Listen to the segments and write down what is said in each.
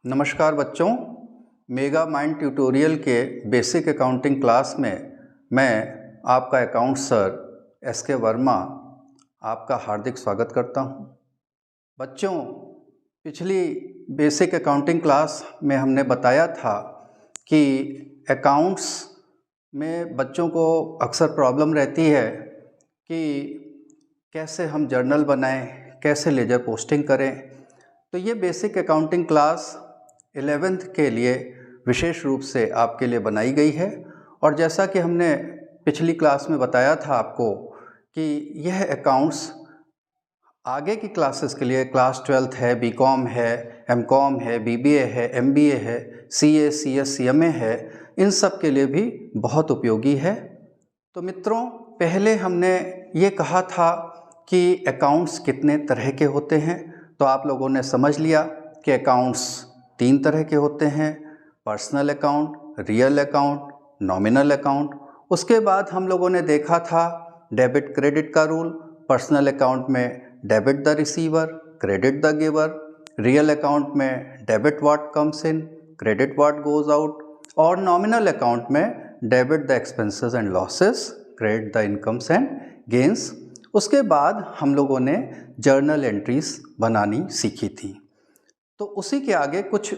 नमस्कार बच्चों, mega mind tutorial के बेसिक अकाउंटिंग क्लास में मैं आपका अकाउंट सर एस.के. वर्मा आपका हार्दिक स्वागत करता हूं। बच्चों, पिछली बेसिक अकाउंटिंग क्लास में हमने बताया था कि अकाउंट्स में बच्चों को अक्सर प्रॉब्लम रहती है कि कैसे हम जर्नल बनाएं, कैसे लेजर पोस्टिंग करें। तो ये बेसिक अकाउंटिंग क्लास 11th के लिए विशेष रूप से आपके लिए बनाई गई है। और जैसा कि हमने पिछली क्लास में बताया था आपको कि यह अकाउंट्स आगे की क्लासेस के लिए, क्लास 12th है, बीकॉम है, एमकॉम है, बीबीए है, एमबीए है, सीए, सीएस, सीएमए है, इन सब के लिए भी बहुत उपयोगी है। तो मित्रों, पहले हमने ये कहा था कि अकाउंट्स कितने तरह के होते हैं। तो आप लोगों ने समझ लिया कि अकाउंट्स 3 तरह के होते हैं: personal account, real account, nominal account. उसके बाद हम लोगों ने देखा था डेबिट क्रेडिट का रूल। पर्सनल अकाउंट में debit the receiver, credit the giver. Real account में debit what comes in, credit what goes out. और नॉमिनल अकाउंट में debit the expenses and losses, credit the incomes and gains. उसके बाद हम लोगों ने journal entries बनानी सीखी थी। तो उसी के आगे कुछ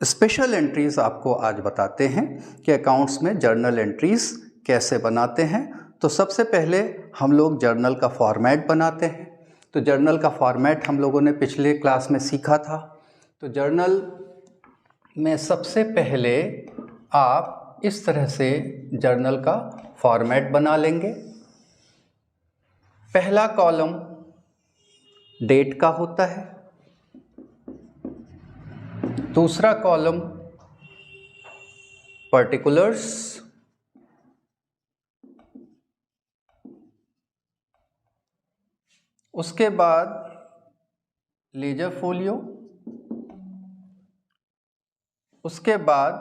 स्पेशल एंट्रीज आपको आज बताते हैं कि अकाउंट्स में जर्नल एंट्रीज कैसे बनाते हैं। तो सबसे पहले हम लोग जर्नल का फॉर्मेट बनाते हैं। तो जर्नल का फॉर्मेट हम लोगों ने पिछले क्लास में सीखा था। तो जर्नल में सबसे पहले आप इस तरह से जर्नल का फॉर्मेट बना लेंगे। पहला कॉलम डेट का होता है, दूसरा कॉलम पर्टिकुलर्स, उसके बाद लेजर फोलियो, उसके बाद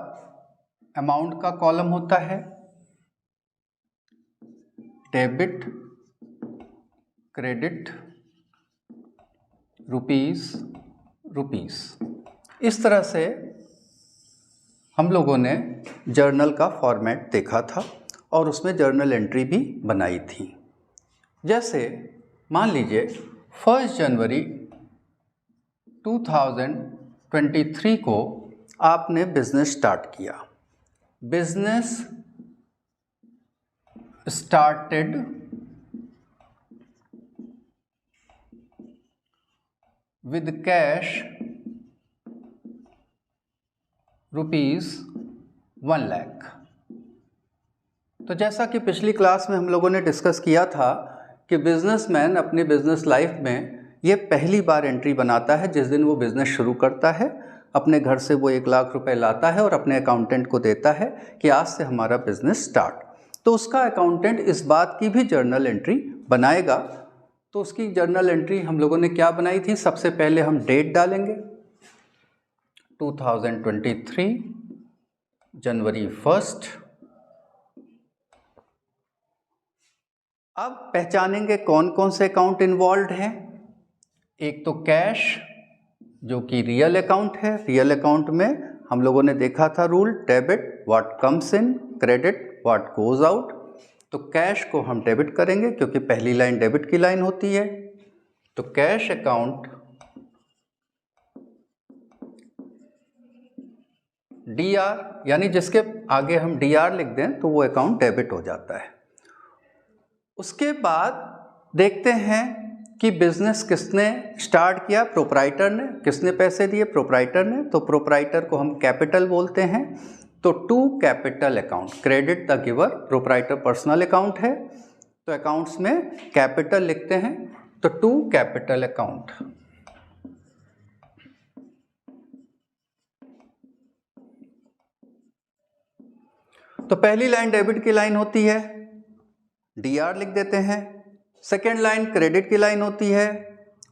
अमाउंट का कॉलम होता है, डेबिट, क्रेडिट, रुपीस, रुपीस। इस तरह से हम लोगों ने जर्नल का फॉर्मेट देखा था और उसमें जर्नल एंट्री भी बनाई थी। जैसे मान लीजिए 1 जनवरी 2023 को आपने बिजनेस स्टार्ट किया। Business started with cash ₹1 lakh. तो जैसा कि पिछली क्लास में हम लोगों ने डिस्कस किया था कि बिजनेसमैन अपनी बिजनेस लाइफ में ये पहली बार एंट्री बनाता है जिस दिन वो बिजनेस शुरू करता है। अपने घर से वो 1 लाख रुपए लाता है और अपने अकाउंटेंट को देता है कि आज से हमारा बिजनेस स्टार्ट। तो उसका अकाउंटेंट इस बात की भी जर्नल एंट्री बनाएगा। तो उसकी जर्नल एंट्री हम लोगों ने क्या बनाई थी? सबसे पहले हम डेट डालेंगे 2023 जनवरी 1। अब पहचानेंगे कौन कौन से अकाउंट इन्वॉल्व हैं। एक तो कैश, जो कि रियल अकाउंट है। रियल अकाउंट में हम लोगों ने देखा था rule, debit what comes in, credit what goes out. तो कैश को हम डेबिट करेंगे क्योंकि पहली लाइन डेबिट की लाइन होती है। तो कैश अकाउंट DR, यानी जिसके आगे हम DR लिख दें तो वो अकाउंट डेबिट हो जाता है। उसके बाद देखते हैं कि बिजनेस किसने स्टार्ट किया। प्रोप्राइटर ने। किसने पैसे दिए? प्रोप्राइटर ने। तो प्रोप्राइटर को हम कैपिटल बोलते हैं। तो to capital account, credit the giver. Proprietor personal account है तो अकाउंट्स में कैपिटल लिखते हैं। तो टू कैपिटल अकाउंट। तो पहली लाइन डेबिट की लाइन होती है, DR लिख देते हैं। सेकेंड लाइन क्रेडिट की लाइन होती है,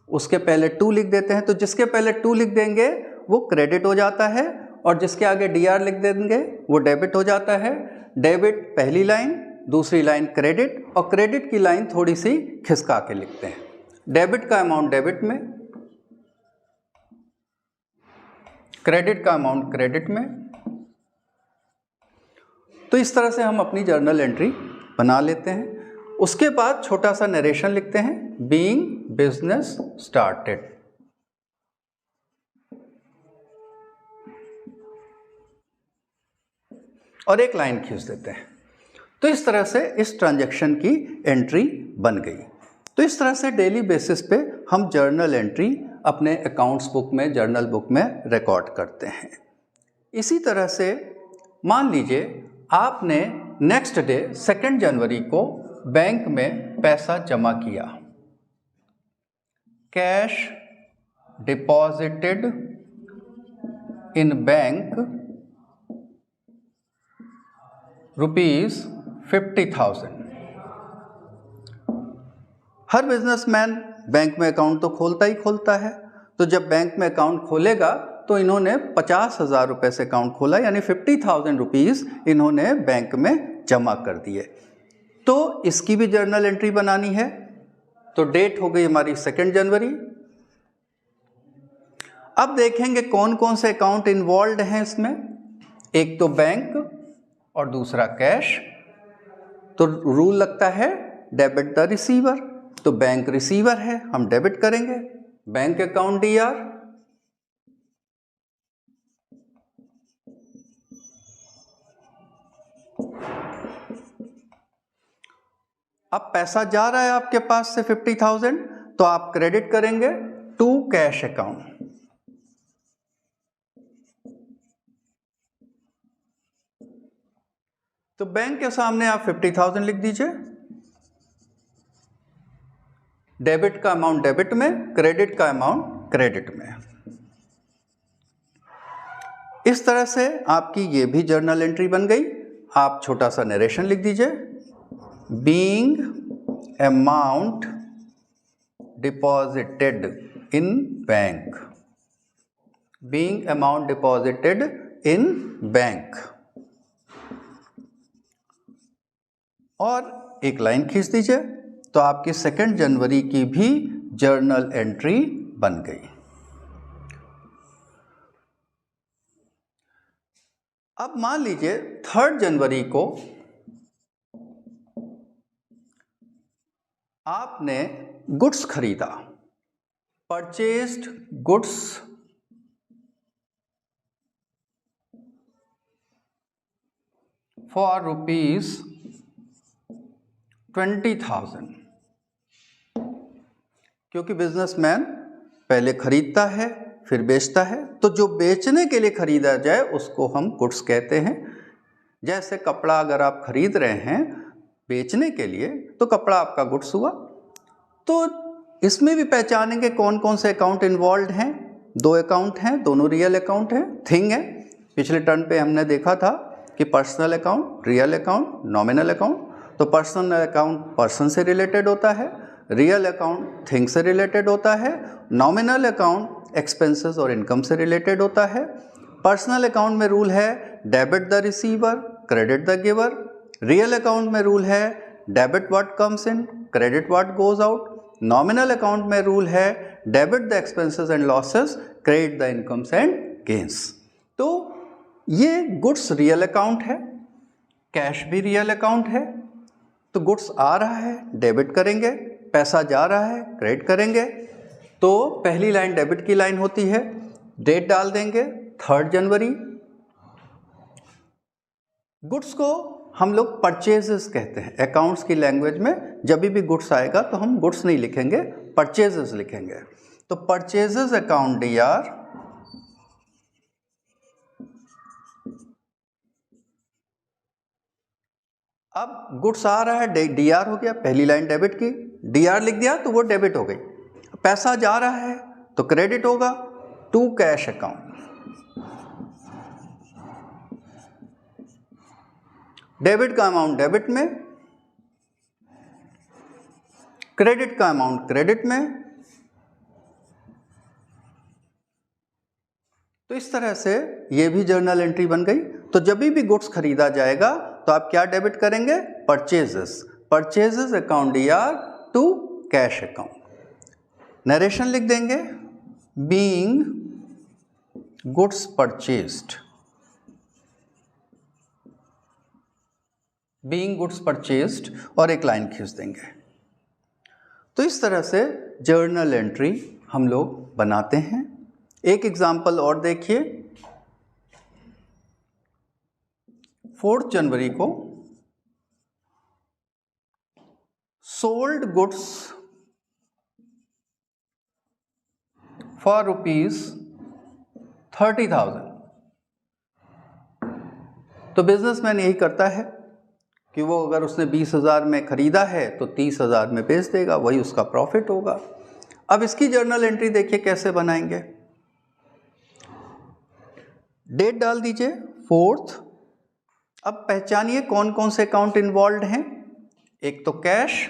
उसके पहले 2 लिख देते हैं। तो जिसके पहले 2 लिख देंगे वो क्रेडिट हो जाता है और जिसके आगे DR लिख देंगे वो डेबिट हो जाता है। डेबिट पहली लाइन, दूसरी लाइन क्रेडिट, और क्रेडिट की लाइन थोड़ी सी खिसका के लिखते हैं। डेबिट का अमाउंट डेबिट में, क्रेडिट का अमाउंट क्रेडिट में। तो इस तरह से हम अपनी जर्नल एंट्री बना लेते हैं। उसके बाद छोटा सा नरेशन लिखते हैं, बीइंग बिजनेस स्टार्टेड। और एक लाइन खींच देते हैं। तो इस तरह से इस ट्रांजैक्शन की एंट्री बन गई। तो इस तरह से डेली बेसिस पे हम जर्नल एंट्री अपने अकाउंट्स बुक में, जर्नल बुक में रिकॉर्ड करते हैं। इसी तरह से मान लीजिए आपने नेक्स्ट डे 2 जनवरी को बैंक में पैसा जमा किया। Cash deposited in bank ₹50,000। Her businessman bank में अकाउंट तो खोलता ही खोलता है। तो जब बैंक में अकाउंट खोलेगा तो इन्होंने 50,000 रुपये से अकाउंट खोला, यानी 50,000 रुपीज़ इन्होंने बैंक में जमा कर दिए। तो इसकी भी जर्नल एंट्री बनानी है। तो डेट हो गई हमारी 2 जनवरी। अब देखेंगे कौन कौन से अकाउंट इन्वॉल्व हैं इसमें। एक तो बैंक और दूसरा कैश। तो रूल लगता है डेबिट द रिसीवर। तो बैंक रिसीवर है, हम डेबिट करेंगे बैंक अकाउंट DR। अब पैसा जा रहा है आपके पास से 50,000, तो आप क्रेडिट करेंगे टू कैश अकाउंट। तो बैंक के सामने आप 50,000 लिख दीजिए। डेबिट का अमाउंट डेबिट में, क्रेडिट का अमाउंट क्रेडिट में। इस तरह से आपकी ये भी जर्नल एंट्री बन गई। आप छोटा सा नरेशन लिख दीजिए, being amount deposited in bank, being amount deposited in bank. और एक लाइन खींच दीजिए। तो आपकी 2 जनवरी की भी जर्नल एंट्री बन गई। अब मान लीजिए 3 जनवरी को आपने गुड्स खरीदा, परचेज्ड गुड्स फॉर ₹20,000। क्योंकि बिजनेसमैन पहले खरीदता है फिर बेचता है, तो जो बेचने के लिए खरीदा जाए उसको हम गुड्स कहते हैं। जैसे कपड़ा अगर आप खरीद रहे हैं बेचने के लिए तो कपड़ा आपका गुड्स हुआ। तो इसमें भी पहचानेंगे कौन कौन से अकाउंट इन्वॉल्व हैं। 2 अकाउंट हैं, दोनों रियल अकाउंट हैं, थिंग है। पिछले टर्न पे हमने देखा था कि personal account, real account, nominal account. तो पर्सनल अकाउंट पर्सन से रिलेटेड होता है, रियल अकाउंट थिंग से रिलेटेड होता है, नॉमिनल अकाउंट एक्सपेंसेस और इनकम से रिलेटेड होता है। पर्सनल अकाउंट में रूल है debit the receiver, credit the giver. Real account में रूल है debit what comes in, credit what goes out. Nominal account में रूल है debit the expenses and losses, credit the incomes and gains. तो ये goods real account है, cash भी real account है। तो गुड्स आ रहा है डेबिट करेंगे, पैसा जा रहा है क्रेडिट करेंगे। तो पहली लाइन डेबिट की लाइन होती है, डेट डाल देंगे 3 जनवरी। गुड्स को हम लोग परचेजेस कहते हैं अकाउंट्स की लैंग्वेज में। जब भी गुड्स आएगा तो हम गुड्स नहीं लिखेंगे, परचेजेस लिखेंगे। तो परचेजेस अकाउंट DR, अब गुड्स आ रहा है DR हो गया, पहली लाइन डेबिट की, DR लिख दिया तो वो डेबिट हो गई। पैसा जा रहा है तो क्रेडिट होगा टू कैश अकाउंट। डेबिट का अमाउंट डेबिट में, क्रेडिट का अमाउंट क्रेडिट में। तो इस तरह से ये भी जर्नल एंट्री बन गई। तो जब भी गुड्स खरीदा जाएगा तो आप क्या डेबिट करेंगे, purchases, purchases account DR to cash account. Narration लिख देंगे, being goods purchased, being goods purchased और एक लाइन खींच देंगे। तो इस तरह से जर्नल एंट्री हम लोग बनाते हैं। एक एग्जाम्पल और देखिए, 4 जनवरी को सोल्ड गुड्स फॉर ₹30,000। तो बिजनेसमैन यही करता है कि वो अगर उसने 20,000 में खरीदा है तो 30,000 में बेच देगा, वही उसका प्रॉफिट होगा। अब इसकी जर्नल एंट्री देखिए कैसे बनाएंगे। डेट डाल दीजिए 4th। अब पहचानिए कौन कौन से अकाउंट इन्वॉल्व हैं। एक तो कैश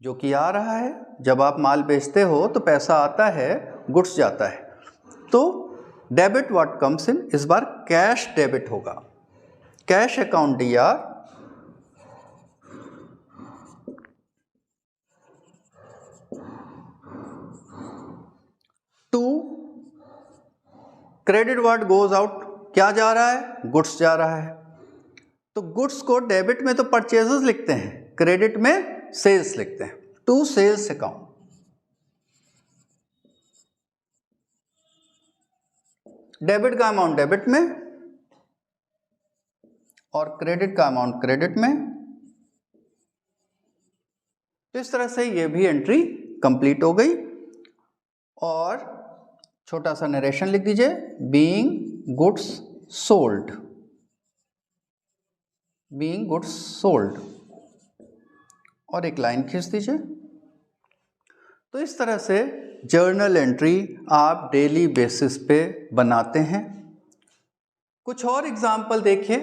जो कि आ रहा है, जब आप माल बेचते हो तो पैसा आता है, गुड्स जाता है, तो डेबिट व्हाट कम्स इन, इस बार कैश डेबिट होगा। Cash account DR, to credit what goes out, क्या जा रहा है, गुड्स जा रहा है। तो गुड्स को डेबिट में तो परचेजेस लिखते हैं, क्रेडिट में सेल्स लिखते हैं। टू सेल्स अकाउंट, डेबिट का अमाउंट डेबिट में और क्रेडिट का अमाउंट क्रेडिट में। तो इस तरह से ये भी एंट्री कंप्लीट हो गई। और छोटा सा नरेशन लिख दीजिए, being goods sold, being goods sold और एक लाइन खींच दीजिए। तो इस तरह से जर्नल एंट्री आप डेली बेसिस पे बनाते हैं। कुछ और एग्जाम्पल देखिए,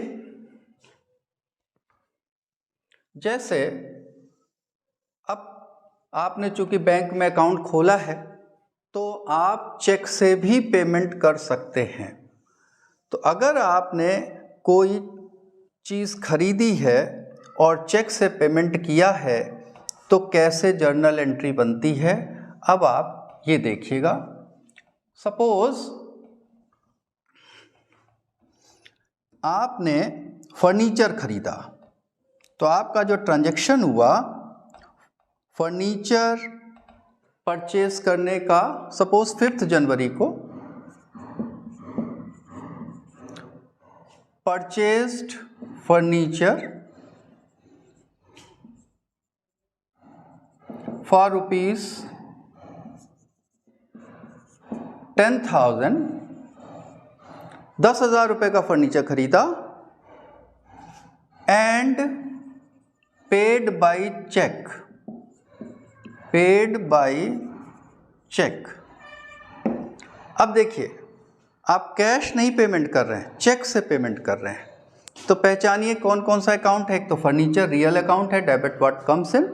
जैसे अब आपने चूंकि बैंक में अकाउंट खोला है तो आप चेक से भी पेमेंट कर सकते हैं। तो अगर आपने कोई चीज़ खरीदी है और चेक से पेमेंट किया है तो कैसे जर्नल एंट्री बनती है, अब आप ये देखिएगा। सपोज आपने फर्नीचर खरीदा, तो आपका जो ट्रांजैक्शन हुआ फर्नीचर परचेज करने का, सपोज 5 जनवरी को परचेज्ड फर्नीचर फॉर ₹10,000, 10,000 रुपये का फर्नीचर खरीदा and paid by cheque, paid by cheque. अब देखिए आप कैश नहीं पेमेंट कर रहे हैं, चेक से पेमेंट कर रहे हैं। तो पहचानिए कौन कौन सा अकाउंट है। एक तो फर्नीचर रियल अकाउंट है, डेबिट व्हाट कम्स इन।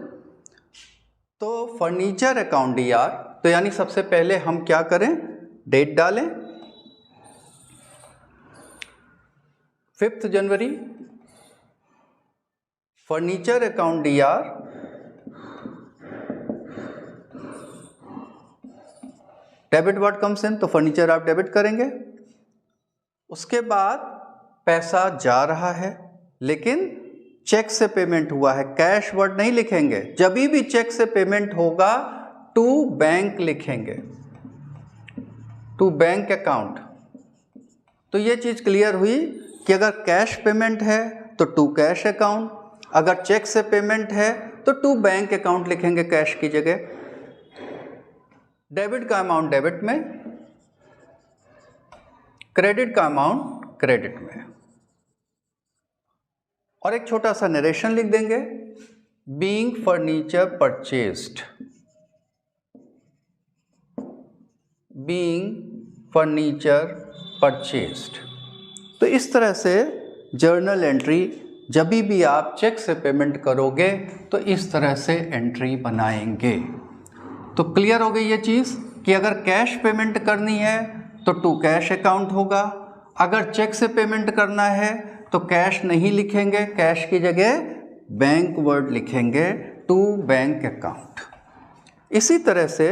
तो फर्नीचर अकाउंट DR, तो यानी सबसे पहले हम क्या करें, डेट डालें 5 जनवरी, furniture account DR, debit what comes in, तो फर्नीचर आप डेबिट करेंगे। उसके बाद पैसा जा रहा है लेकिन चेक से पेमेंट हुआ है, कैश वर्ड नहीं लिखेंगे। जब भी चेक से पेमेंट होगा टू बैंक लिखेंगे, टू बैंक अकाउंट। तो ये चीज़ क्लियर हुई कि अगर कैश पेमेंट है तो टू कैश अकाउंट, अगर चेक से पेमेंट है तो टू बैंक अकाउंट लिखेंगे कैश की जगह। डेबिट का अमाउंट डेबिट में, क्रेडिट का अमाउंट क्रेडिट में। और एक छोटा सा नरेशन लिख देंगे, being furniture purchased, being furniture purchased. तो इस तरह से जर्नल एंट्री जब भी आप चेक से पेमेंट करोगे तो इस तरह से एंट्री बनाएंगे। तो क्लियर हो गई ये चीज़ कि अगर कैश पेमेंट करनी है तो टू कैश अकाउंट होगा, अगर चेक से पेमेंट करना है तो कैश नहीं लिखेंगे, कैश की जगह बैंक वर्ड लिखेंगे, टू बैंक अकाउंट। इसी तरह से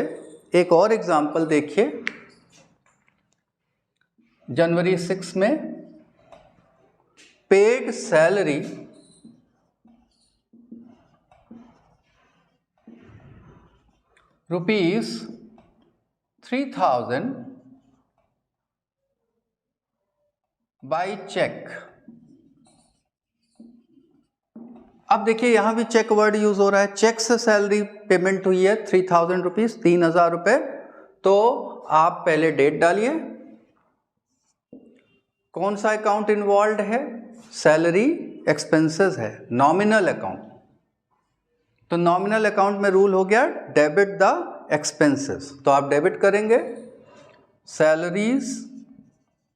एक और एग्जांपल देखिए, जनवरी 6 में पेड सैलरी ₹3,000 बाई चेक। अब देखिए यहां भी चेक वर्ड यूज हो रहा है। चेक से सैलरी पेमेंट हुई है 3,000 रुपीज, 3,000 रुपये। तो आप पहले डेट डालिए, कौन सा अकाउंट इन्वॉल्व है, सैलरी एक्सपेंसेस है, नॉमिनल अकाउंट। तो नॉमिनल अकाउंट में रूल हो गया डेबिट द एक्सपेंसेस, तो आप डेबिट करेंगे सैलरीज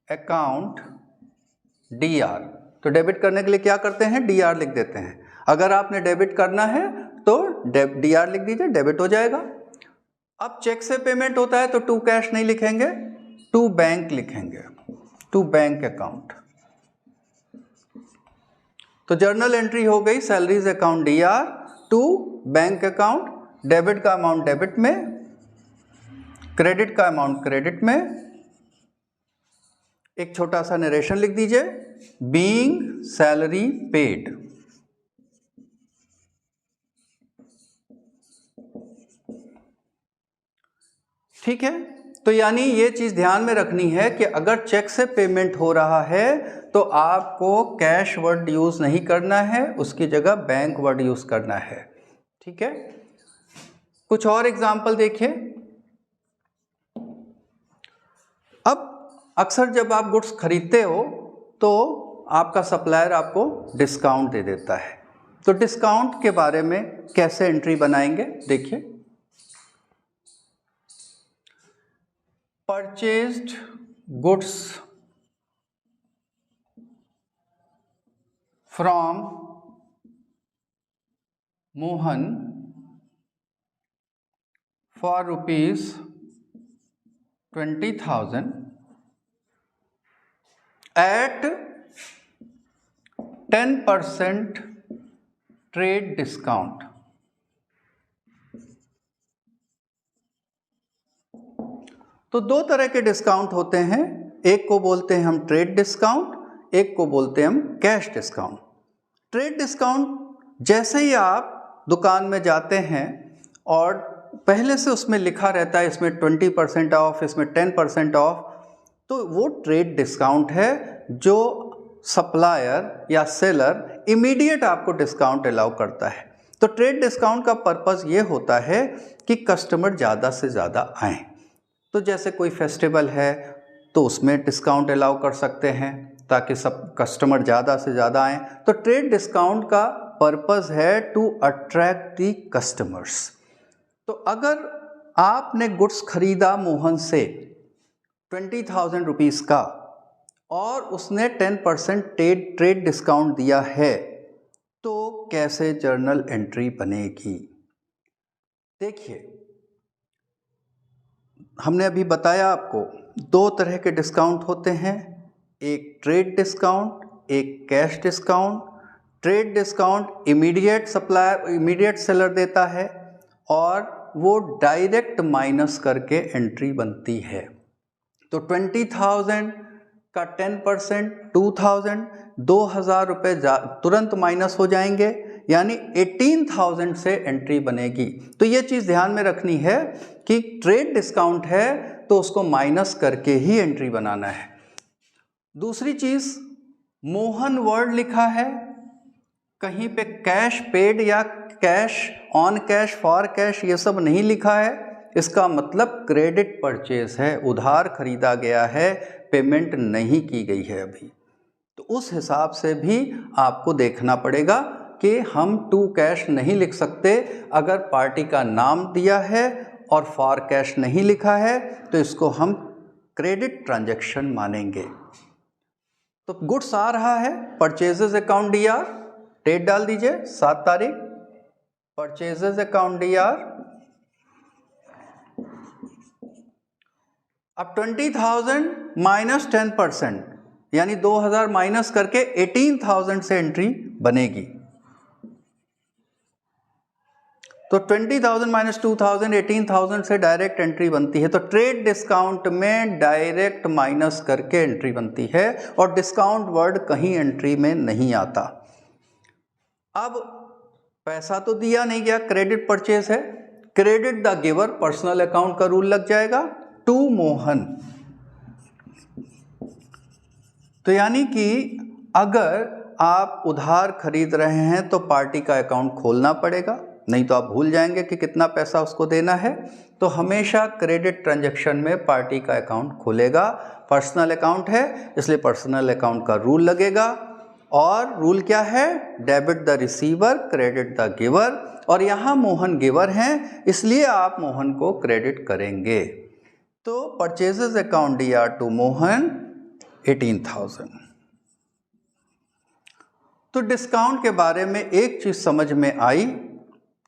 अकाउंट DR। तो डेबिट करने के लिए क्या करते हैं, DR लिख देते हैं। अगर आपने डेबिट करना है तो DR लिख दीजिए, डेबिट हो जाएगा। अब चेक से पेमेंट होता है तो टू कैश नहीं लिखेंगे, टू बैंक लिखेंगे, टू बैंक अकाउंट। तो जर्नल एंट्री हो गई salaries account DR to bank account, debit का अमाउंट डेबिट में, क्रेडिट का अमाउंट क्रेडिट में। एक छोटा सा नरेशन लिख दीजिए, बीइंग सैलरी पेड। ठीक है, तो यानी ये चीज ध्यान में रखनी है कि अगर चेक से पेमेंट हो रहा है तो आपको कैश वर्ड यूज नहीं करना है, उसकी जगह बैंक वर्ड यूज करना है। ठीक है, कुछ और एग्जाम्पल देखिए। अब अक्सर जब आप गुड्स खरीदते हो तो आपका सप्लायर आपको डिस्काउंट दे देता है। तो डिस्काउंट के बारे में कैसे एंट्री बनाएंगे, देखिए। Purchased goods from Mohan for ₹20,000 at 10% trade discount. तो दो तरह के डिस्काउंट होते हैं, एक को बोलते हैं हम ट्रेड डिस्काउंट, एक को बोलते हैं हम कैश डिस्काउंट। ट्रेड डिस्काउंट जैसे ही आप दुकान में जाते हैं और पहले से उसमें लिखा रहता है इसमें 20% ऑफ, इसमें 10% ऑफ, तो वो ट्रेड डिस्काउंट है जो सप्लायर या सेलर इमीडिएट आपको डिस्काउंट अलाउ करता है। तो ट्रेड डिस्काउंट का पर्पस ये होता है कि कस्टमर ज़्यादा से ज़्यादा आएँ। तो जैसे कोई फेस्टिवल है तो उसमें डिस्काउंट अलाउ कर सकते हैं ताकि सब कस्टमर ज़्यादा से ज़्यादा आएँ। तो ट्रेड डिस्काउंट का पर्पस है टू अट्रैक्ट दी कस्टमर्स। तो अगर आपने गुड्स खरीदा मोहन से 20,000 रुपीज़ का और उसने 10% ट्रेड डिस्काउंट दिया है, तो कैसे जर्नल एंट्री बनेगी? देखिए, हमने अभी बताया आपको दो तरह के डिस्काउंट होते हैं, एक ट्रेड डिस्काउंट, एक cash discount. Trade discount immediate supplier, immediate seller देता है और वो डायरेक्ट माइनस करके एंट्री बनती है। तो 20,000 का 10% 2,000, 2,000 रुपये तुरंत माइनस हो जाएंगे, यानी 18,000 से एंट्री बनेगी। तो ये चीज़ ध्यान में रखनी है कि ट्रेड डिस्काउंट है तो उसको माइनस करके ही एंट्री बनाना है। दूसरी चीज़, मोहन वर्ड लिखा है, कहीं पे कैश पेड या cash on cash for cash ये सब नहीं लिखा है। इसका मतलब क्रेडिट परचेज है, उधार खरीदा गया है, पेमेंट नहीं की गई है अभी। तो उस हिसाब से भी आपको देखना पड़ेगा कि हम टू कैश नहीं लिख सकते। अगर पार्टी का नाम दिया है और फॉर कैश नहीं लिखा है तो इसको हम क्रेडिट ट्रांजैक्शन मानेंगे। तो गुड्स आ रहा है, परचेजेस अकाउंट DR, डेट डाल दीजिए 7 तारीख, परचेजेस अकाउंट DR। अब 20,000 माइनस 10%, यानी 2,000 माइनस करके 18,000 से एंट्री बनेगी। तो 20,000 माइनस 2,000 18,000 से डायरेक्ट एंट्री बनती है। तो ट्रेड डिस्काउंट में डायरेक्ट माइनस करके एंट्री बनती है और डिस्काउंट वर्ड कहीं एंट्री में नहीं आता। अब पैसा तो दिया नहीं गया, क्रेडिट परचेज है, credit the giver, personal account का रूल लग जाएगा, टू मोहन। तो यानी कि अगर आप उधार खरीद रहे हैं तो पार्टी का अकाउंट खोलना पड़ेगा, नहीं तो आप भूल जाएंगे कि कितना पैसा उसको देना है। तो हमेशा क्रेडिट ट्रांजैक्शन में पार्टी का अकाउंट खुलेगा। पर्सनल अकाउंट है इसलिए पर्सनल अकाउंट का रूल लगेगा। और रूल क्या है? Debit the receiver, credit the giver. और यहाँ मोहन गिवर हैं इसलिए आप मोहन को क्रेडिट करेंगे। तो purchases account DR to Mohan 18,000। तो डिस्काउंट के बारे में एक चीज़ समझ में आई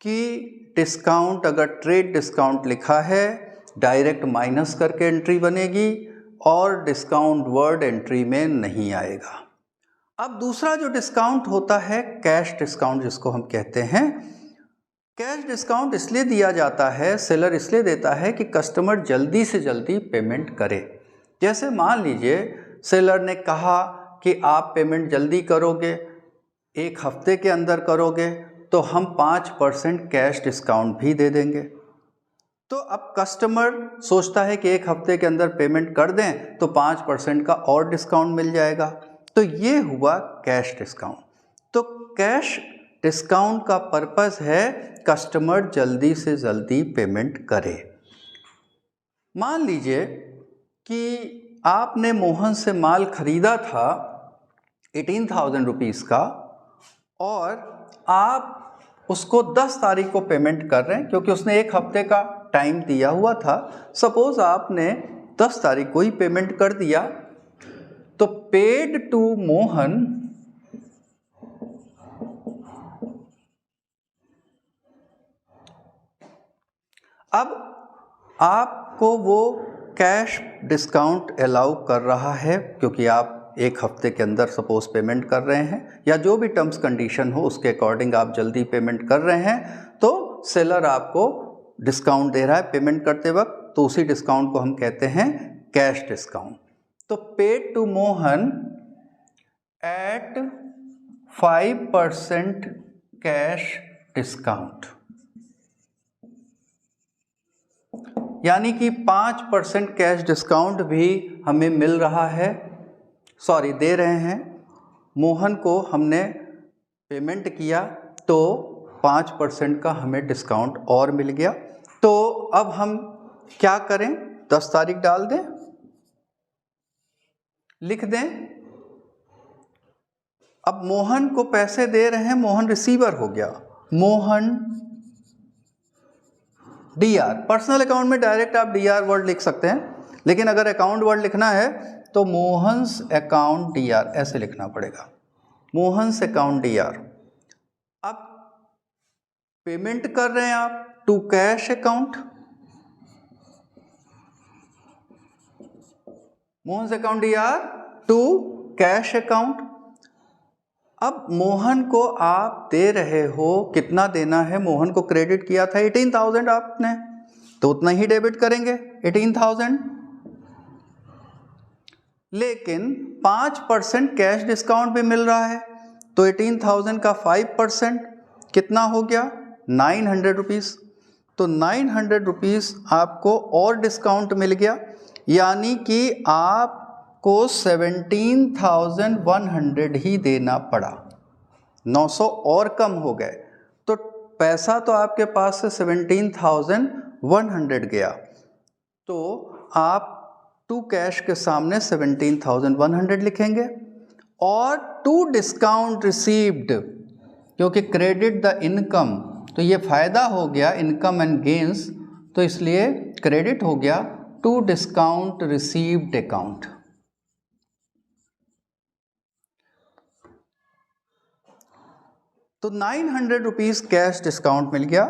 कि डिस्काउंट, अगर ट्रेड डिस्काउंट लिखा है डायरेक्ट माइनस करके एंट्री बनेगी और डिस्काउंट वर्ड एंट्री में नहीं आएगा। अब दूसरा जो डिस्काउंट होता है कैश डिस्काउंट जिसको हम कहते हैं। कैश डिस्काउंट इसलिए दिया जाता है, सेलर इसलिए देता है कि कस्टमर जल्दी से जल्दी पेमेंट करे। जैसे मान लीजिए सेलर ने कहा कि आप पेमेंट जल्दी करोगे, 1 हफ्ते के अंदर करोगे, तो हम 5% कैश डिस्काउंट भी दे देंगे। तो अब कस्टमर सोचता है कि 1 हफ्ते के अंदर पेमेंट कर दें तो 5% का और डिस्काउंट मिल जाएगा। तो ये हुआ कैश डिस्काउंट। तो कैश डिस्काउंट का पर्पस है कस्टमर जल्दी से जल्दी पेमेंट करे। मान लीजिए कि आपने मोहन से माल खरीदा था 18,000 रुपीज़ का और आप उसको 10 तारीख को पेमेंट कर रहे हैं क्योंकि उसने 1 हफ्ते का टाइम दिया हुआ था। सपोज आपने 10 तारीख को ही पेमेंट कर दिया, तो पेड टू मोहन अब आपको वो कैश डिस्काउंट अलाउ कर रहा है क्योंकि आप 1 हफ्ते के अंदर सपोज पेमेंट कर रहे हैं या जो भी टर्म्स कंडीशन हो उसके अकॉर्डिंग आप जल्दी पेमेंट कर रहे हैं, तो सेलर आपको डिस्काउंट दे रहा है पेमेंट करते वक्त। तो उसी डिस्काउंट को हम कहते हैं कैश डिस्काउंट। तो paid to Mohan at 5% cash discount, यानी कि 5% कैश डिस्काउंट भी हमें मिल रहा है, दे रहे हैं। मोहन को हमने पेमेंट किया तो 5% का हमें डिस्काउंट और मिल गया। तो अब हम क्या करें? 10 तारीख डाल दें, लिख दें। अब मोहन को पैसे दे रहे हैं, मोहन रिसीवर हो गया, मोहन DR। पर्सनल अकाउंट में डायरेक्ट आप DR वर्ड लिख सकते हैं, लेकिन अगर अकाउंट वर्ड लिखना है तो मोहन्स अकाउंट DR ऐसे लिखना पड़ेगा, मोहन्स अकाउंट DR। अब पेमेंट कर रहे हैं आप to cash account, Mohan's account DR to cash account. अब मोहन को आप दे रहे हो, कितना देना है? मोहन को क्रेडिट किया था 18,000 आपने, तो उतना ही डेबिट करेंगे 18,000। लेकिन 5% कैश डिस्काउंट भी मिल रहा है, तो 18,000 का 5% कितना हो गया? 900 रुपीज़। तो 900 रुपीज़ आपको और डिस्काउंट मिल गया, यानी कि आपको 17,100 ही देना पड़ा, 900 और कम हो गए। तो पैसा तो आपके पास से 17,100 गया, तो आप टू कैश के सामने 17,100 लिखेंगे। और टू डिस्काउंट रिसीव्ड, क्योंकि क्रेडिट द इनकम, तो ये फ़ायदा हो गया, इनकम एंड गेंस, तो इसलिए क्रेडिट हो गया टू डिस्काउंट रिसीव्ड अकाउंट। तो 900 रुपीज़ कैश डिस्काउंट मिल गया।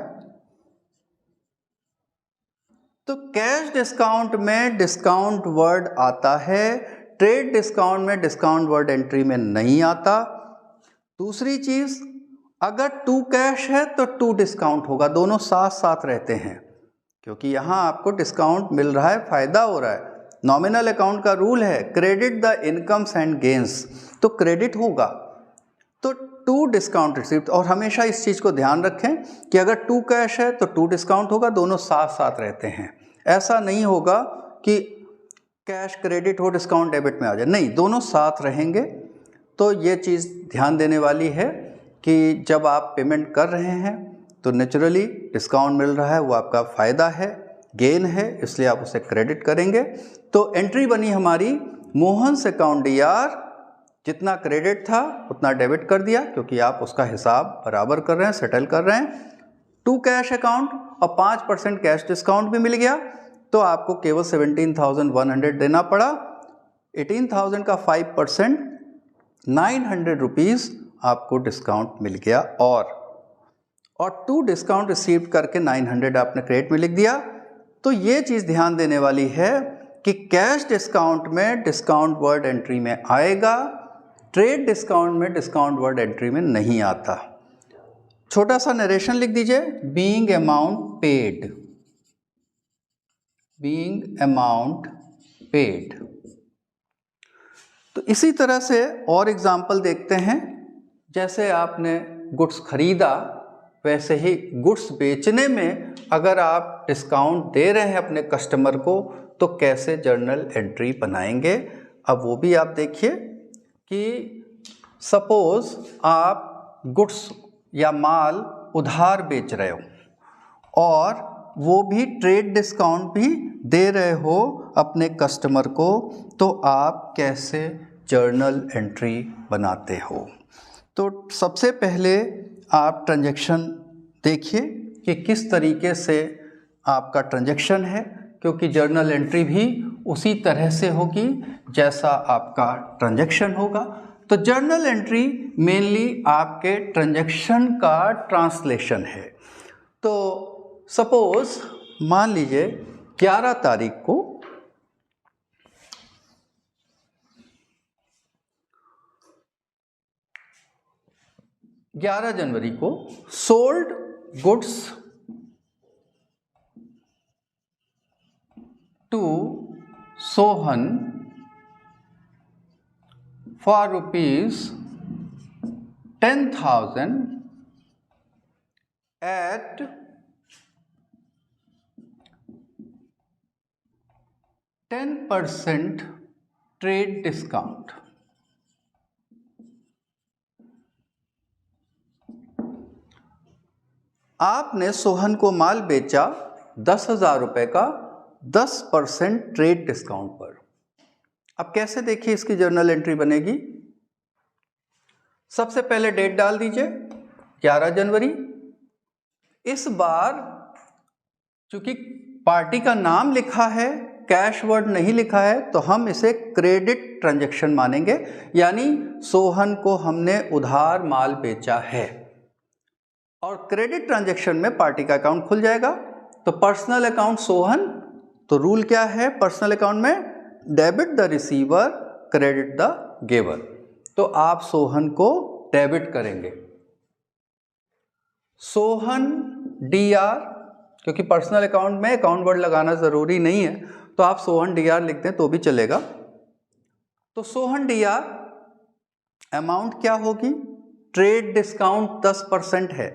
तो कैश डिस्काउंट में डिस्काउंट वर्ड आता है, ट्रेड डिस्काउंट में डिस्काउंट वर्ड एंट्री में नहीं आता। दूसरी चीज़, अगर 2 कैश है तो 2 डिस्काउंट होगा, दोनों साथ साथ रहते हैं, क्योंकि यहाँ आपको डिस्काउंट मिल रहा है, फायदा हो रहा है। नॉमिनल अकाउंट का रूल है credit the incomes and gains, तो क्रेडिट होगा। तो 2 डिस्काउंट रिसीव्ड, और हमेशा इस चीज़ को ध्यान रखें कि अगर 2 कैश है तो 2 डिस्काउंट होगा, दोनों साथ साथ रहते हैं। ऐसा नहीं होगा कि कैश क्रेडिट हो डिस्काउंट डेबिट में आ जाए, नहीं, दोनों साथ रहेंगे। तो ये चीज़ ध्यान देने वाली है कि जब आप पेमेंट कर रहे हैं तो नेचुरली डिस्काउंट मिल रहा है, वो आपका फ़ायदा है, गेन है, इसलिए आप उसे क्रेडिट करेंगे। तो एंट्री बनी हमारी मोहन्स अकाउंट DR, जितना क्रेडिट था उतना डेबिट कर दिया, क्योंकि आप उसका हिसाब बराबर कर रहे हैं, सेटल कर रहे हैं। 2 कैश अकाउंट और 5% कैश डिस्काउंट भी मिल गया, तो आपको केवल 17,100 देना पड़ा। 18,000 का 5% 900 रुपीज़ आपको डिस्काउंट मिल गया, और 2 डिस्काउंट रिसीव करके 900 आपने क्रेडिट में लिख दिया। तो ये चीज़ ध्यान देने वाली है कि कैश डिस्काउंट में डिस्काउंट वर्ड एंट्री में आएगा, ट्रेड डिस्काउंट में डिस्काउंट वर्ड एंट्री में नहीं आता। छोटा सा नरेशन लिख दीजिए, being amount paid, being amount paid. तो इसी तरह से और एग्जाम्पल देखते हैं। जैसे आपने गुड्स खरीदा, वैसे ही गुड्स बेचने में अगर आप डिस्काउंट दे रहे हैं अपने कस्टमर को, तो कैसे जर्नल एंट्री बनाएंगे। अब वो भी आप देखिए कि सपोज आप गुड्स या माल उधार बेच रहे हो और वो भी ट्रेड डिस्काउंट भी दे रहे हो अपने कस्टमर को, तो आप कैसे जर्नल एंट्री बनाते हो। तो सबसे पहले आप ट्रांजैक्शन देखिए कि किस तरीके से आपका ट्रांजैक्शन है, क्योंकि जर्नल एंट्री भी उसी तरह से होगी जैसा आपका ट्रांजैक्शन होगा। तो जर्नल एंट्री मेनली आपके ट्रांजैक्शन का ट्रांसलेशन है। तो सपोज मान लीजिए 11 तारीख को 11 जनवरी को sold goods to Sohan for rupees 10,000 at 10% trade discount। आपने सोहन को माल बेचा 10,000 रुपये का 10% ट्रेड डिस्काउंट पर। अब कैसे देखिए इसकी जर्नल एंट्री बनेगी। सबसे पहले डेट डाल दीजिए 11 जनवरी। इस बार चूंकि पार्टी का नाम लिखा है, कैश वर्ड नहीं लिखा है, तो हम इसे क्रेडिट ट्रांजैक्शन मानेंगे, यानी सोहन को हमने उधार माल बेचा है और क्रेडिट ट्रांजैक्शन में पार्टी का अकाउंट खुल जाएगा। तो पर्सनल अकाउंट सोहन, तो रूल क्या है पर्सनल अकाउंट में, debit the receiver credit the giver. तो आप सोहन को डेबिट करेंगे। सोहन DR, क्योंकि पर्सनल अकाउंट में अकाउंट वर्ड लगाना जरूरी नहीं है, तो आप सोहन DR लिख दें तो भी चलेगा। तो सोहन DR अमाउंट क्या होगी, ट्रेड डिस्काउंट 10% है,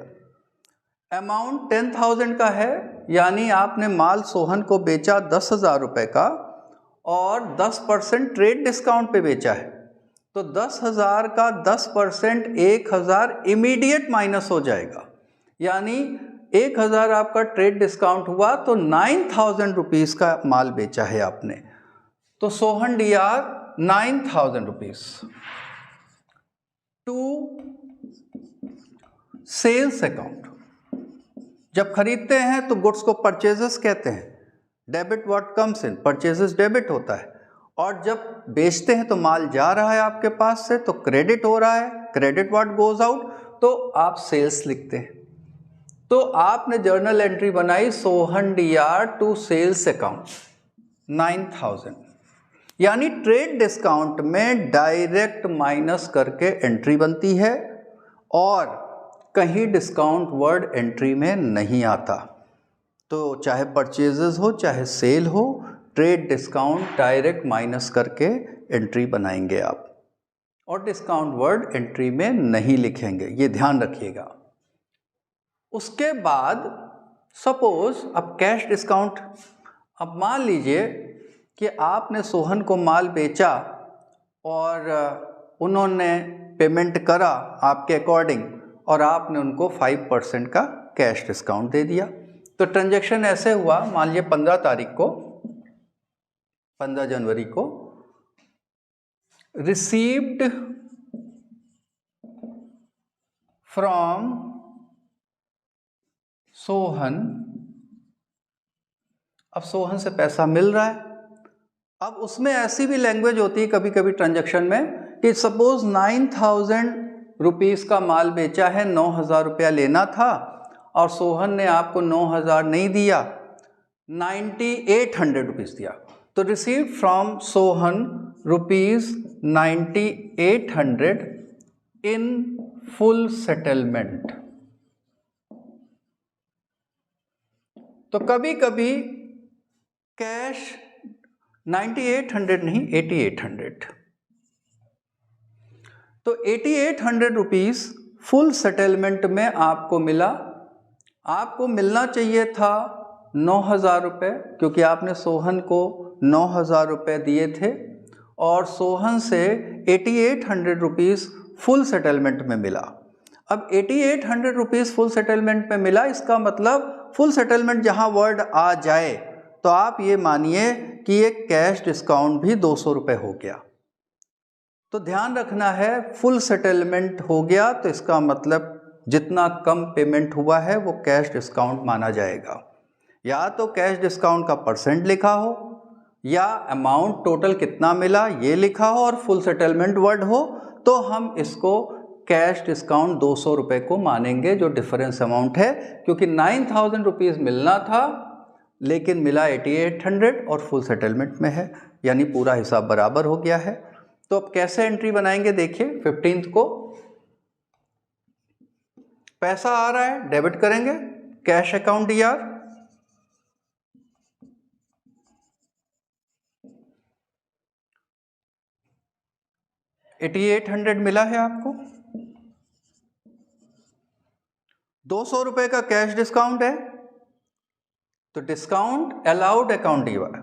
अमाउंट 10,000 का है, यानी आपने माल सोहन को बेचा 10,000 रुपये का और 10% ट्रेड डिस्काउंट पे बेचा है। तो 10,000 का 10% 1,000 इमीडिएट माइनस हो जाएगा, यानी 1,000 आपका ट्रेड डिस्काउंट हुआ तो 9,000 रुपीज़ का माल बेचा है आपने। तो Sohan DR 9,000 rupees to sales account. जब खरीदते हैं तो गुड्स को परचेजेस कहते हैं, debit what comes in, purchases debit होता है, और जब बेचते हैं तो माल जा रहा है आपके पास से तो क्रेडिट हो रहा है, क्रेडिट व्हाट गोज आउट, तो आप सेल्स लिखते हैं। तो आपने जर्नल एंट्री बनाई Sohan DR to sales account 9,000, यानी ट्रेड डिस्काउंट में डायरेक्ट माइनस करके एंट्री बनती है और कहीं डिस्काउंट वर्ड एंट्री में नहीं आता। तो चाहे परचेजेस हो चाहे सेल हो, ट्रेड डिस्काउंट डायरेक्ट माइनस करके एंट्री बनाएंगे आप, और डिस्काउंट वर्ड एंट्री में नहीं लिखेंगे, ये ध्यान रखिएगा। उसके बाद सपोज अब कैश डिस्काउंट, अब मान लीजिए कि आपने सोहन को माल बेचा और उन्होंने पेमेंट करा आपके अकॉर्डिंग, और आपने उनको 5% का कैश डिस्काउंट दे दिया। तो ट्रांजैक्शन ऐसे हुआ, मान लीजिए 15 तारीख को, 15 जनवरी को, रिसीव्ड फ्रॉम सोहन। अब सोहन से पैसा मिल रहा है। अब उसमें ऐसी भी लैंग्वेज होती है कभी कभी ट्रांजैक्शन में कि सपोज 9000 रुपीज़ का माल बेचा है, 9000 रुपया लेना था और सोहन ने आपको 9000 नहीं दिया, 9800 रुपीज़ दिया। तो receive from Sohan rupees 9800 in full settlement. तो कभी कभी कैश 9800 नहीं 8800, तो 8800 रुपीज़ फुल सेटलमेंट में आपको मिला। आपको मिलना चाहिए था 9000 रुपये, क्योंकि आपने सोहन को 9000 रुपये दिए थे और सोहन से 8800 रुपीज़ फुल सेटलमेंट में मिला। अब 8800 रुपीज़ फुल सेटलमेंट में मिला, इसका मतलब फुल सेटलमेंट जहाँ वर्ड आ जाए तो आप ये मानिए कि ये कैश डिस्काउंट भी 200 रुपये हो गया। तो ध्यान रखना है, फुल सेटलमेंट हो गया तो इसका मतलब जितना कम पेमेंट हुआ है वो कैश डिस्काउंट माना जाएगा। या तो कैश डिस्काउंट का परसेंट लिखा हो, या अमाउंट टोटल कितना मिला ये लिखा हो और फुल सेटलमेंट वर्ड हो, तो हम इसको कैश डिस्काउंट 200 रुपये को मानेंगे, जो डिफरेंस अमाउंट है। क्योंकि 9000 रुपीज़ मिलना था लेकिन मिला 8800 और फुल सेटलमेंट में है, यानी पूरा हिसाब बराबर हो गया है। तो अब कैसे एंट्री बनाएंगे देखिए। 15 को पैसा आ रहा है, डेबिट करेंगे, कैश अकाउंट DR, $8800 मिला है आपको, 200 रुपये का कैश डिस्काउंट है, तो डिस्काउंट अलाउड अकाउंट DR,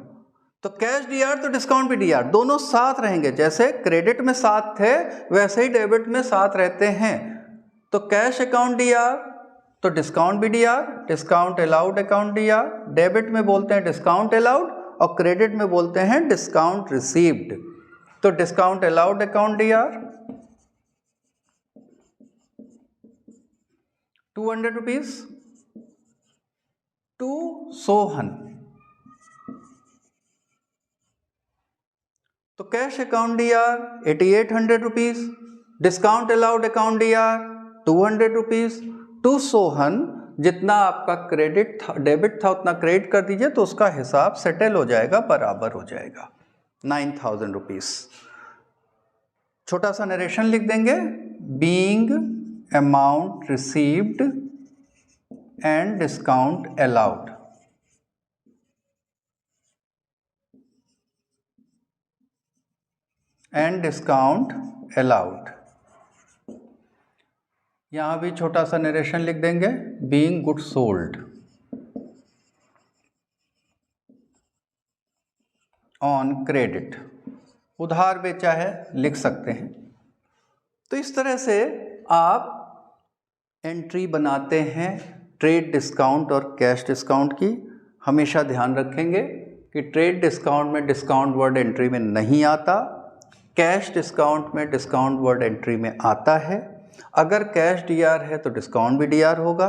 तो कैश DR तो डिस्काउंट भी DR, दोनों साथ रहेंगे। जैसे क्रेडिट में साथ थे वैसे ही डेबिट में साथ रहते हैं। तो कैश अकाउंट DR तो डिस्काउंट भी DR, discount allowed account DR। Debit में बोलते हैं डिस्काउंट अलाउड और क्रेडिट में बोलते हैं डिस्काउंट रिसीव्ड। तो discount allowed account DR 200 rupees to Sohan. तो cash account DR 8800 rupees, discount allowed account DR 200 rupees to Sohan. जितना आपका क्रेडिट था, डेबिट था, उतना क्रेडिट कर दीजिए तो उसका हिसाब सेटल हो जाएगा, बराबर हो जाएगा 9000 रुपीज़। छोटा सा नरेशन लिख देंगे, being amount received and discount allowed. And discount allowed. यहाँ भी छोटा सा नरेशन लिख देंगे, being good sold on credit, उधार बेचा है लिख सकते हैं। तो इस तरह से आप एंट्री बनाते हैं ट्रेड डिस्काउंट और कैश डिस्काउंट की। हमेशा ध्यान रखेंगे कि ट्रेड डिस्काउंट में डिस्काउंट वर्ड एंट्री में नहीं आता, कैश डिस्काउंट में डिस्काउंट वर्ड एंट्री में आता है। अगर कैश DR है तो डिस्काउंट भी DR होगा,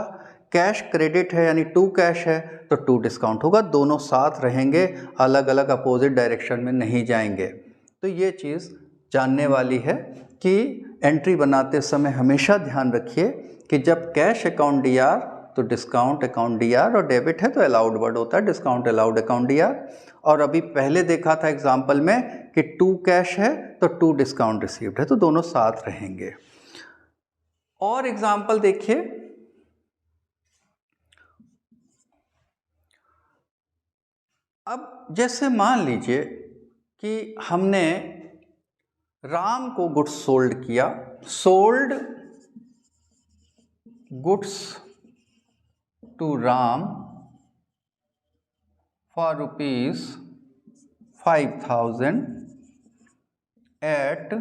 कैश क्रेडिट है यानी टू कैश है तो टू डिस्काउंट होगा, दोनों साथ रहेंगे, अलग अलग अपोजिट डायरेक्शन में नहीं जाएंगे। तो ये चीज़ जानने वाली है कि एंट्री बनाते समय हमेशा ध्यान रखिए कि जब कैश अकाउंट DR तो डिस्काउंट अकाउंट DR, और डेबिट है तो अलाउड वर्ड होता है डिस्काउंट अलाउड अकाउंट DR। और अभी पहले देखा था एग्जाम्पल में कि टू कैश है तो टू डिस्काउंट रिसीव्ड है, तो दोनों साथ रहेंगे। और एग्जाम्पल देखिए, अब जैसे मान लीजिए कि हमने राम को गुड्स सोल्ड किया, sold goods to Ram for ₹5,000 at